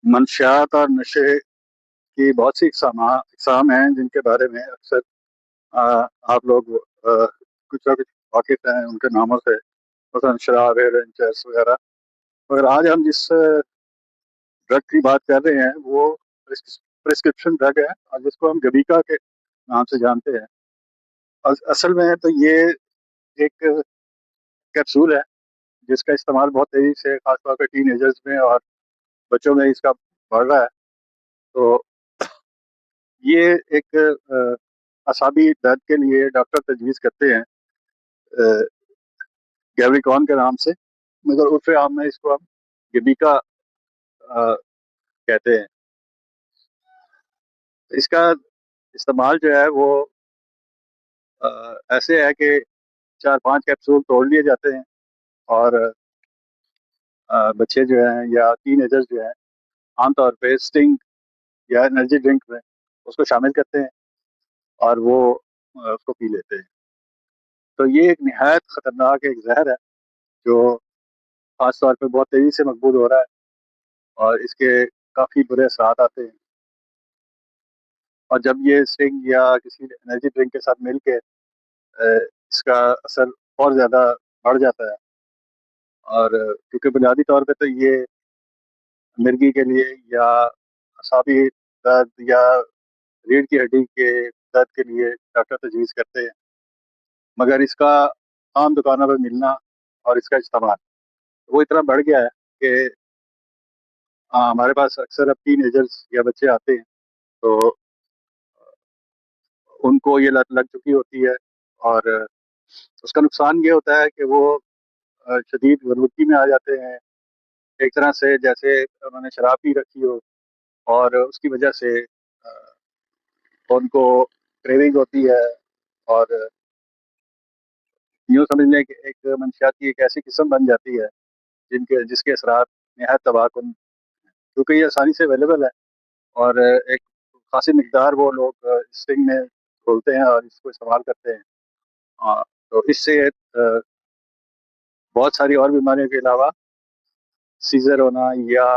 منشیات اور نشے کی بہت سی اقسام ہیں جن کے بارے میں اکثر آپ لوگ کچھ نہ کچھ واقف ہیں ان کے ناموں سے، مثلاً شراب، ہیروئن، چرس وغیرہ۔ مگر آج ہم جس ڈرگ کی بات کر رہے ہیں وہ پرسکرپشن ڈرگ ہے، اور جس کو ہم گبیکا کے نام سے جانتے ہیں۔ اصل میں تو یہ ایک کیپسول ہے جس کا استعمال بہت تیزی سے خاص طور پہ ٹین ایجرز میں اور بچوں میں اس کا بڑھ رہا ہے۔ تو یہ ایک اعصابی درد کے لیے ڈاکٹر تجویز کرتے ہیں گیوریکون کے نام سے، مگر عرف عام میں اس کو ہم گبیکا کہتے ہیں۔ اس کا استعمال جو ہے وہ ایسے ہے کہ 4-5 کیپسول توڑ لیے جاتے ہیں، اور بچے جو ہیں یا ٹین ایجرز جو ہیں عام طور پہ سٹنگ یا انرجی ڈرنک میں اس کو شامل کرتے ہیں اور وہ اس کو پی لیتے ہیں۔ تو یہ ایک نہایت خطرناک ایک زہر ہے جو خاص طور پہ بہت تیزی سے مقبول ہو رہا ہے، اور اس کے کافی برے اثرات آتے ہیں۔ اور جب یہ سٹنگ یا کسی انرجی ڈرنک کے ساتھ مل کے اس کا اثر اور زیادہ بڑھ جاتا ہے، اور کیونکہ بنیادی طور پہ تو یہ مرگی کے لیے یا اعصابی درد یا ریڑھ کی ہڈی کے درد کے لیے ڈاکٹر تجویز کرتے ہیں، مگر اس کا عام دکانوں پہ ملنا اور اس کا استعمال وہ اتنا بڑھ گیا ہے کہ ہمارے پاس اکثر اب ٹین ایجرز یا بچے آتے ہیں تو ان کو یہ لت لگ چکی ہوتی ہے، اور اس کا نقصان یہ ہوتا ہے کہ وہ شدید غربتی میں آ جاتے ہیں، ایک طرح سے جیسے انہوں نے شراب پی رکھی ہو، اور اس کی وجہ سے ان کو کریونگ ہوتی ہے، اور یوں سمجھ لیں کہ ایک منشیات کی ایک ایسی قسم بن جاتی ہے جس کے اثرات نہایت تباہ کن، کیونکہ یہ آسانی سے اویلیبل ہے، اور ایک خاصی مقدار وہ لوگ اسٹنگ میں کھولتے ہیں اور اس کو استعمال کرتے ہیں۔ تو اس سے بہت ساری اور بیماریوں کے علاوہ سیزر ہونا یا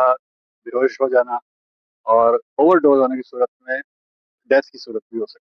بے ہوش ہو جانا اور اوور ڈوز ہونے کی صورت میں ڈیتھ کی صورت بھی ہو سکتی ہے۔